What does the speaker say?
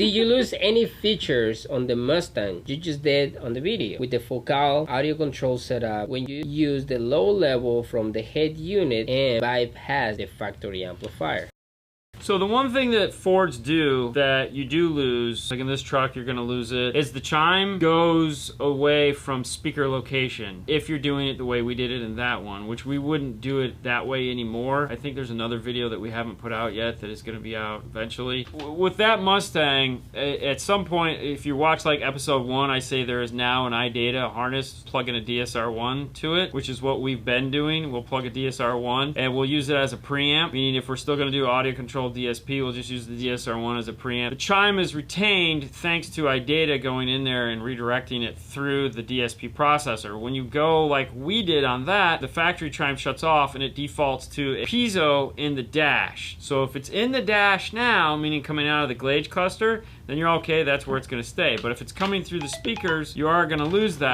Did you lose any features on the Mustang you just did on the video with the focal audio control setup when you use the low level from the head unit and bypass the factory amplifier? So the one thing that Fords do that you do lose, like in this truck you're gonna lose it, is the chime goes away from speaker location. If you're doing it the way we did it in that one, which we wouldn't do it that way anymore. I think there's another video that we haven't put out yet that is gonna be out eventually. With that Mustang, at some point, if you watch like episode 1, I say there is now an iData harness, plug in a DSR1 to it, which is what we've been doing. We'll plug a DSR1 and we'll use it as a preamp, meaning if we're still gonna do audio control DSP, we'll just use the DSR1 as a preamp. The chime is retained thanks to iData going in there and redirecting it through the DSP processor. When you go like we did on that, the factory chime shuts off and it defaults to a piezo in the dash. So if it's in the dash now, meaning coming out of the Glage cluster, then you're okay, that's where it's going to stay. But if it's coming through the speakers, you are going to lose that.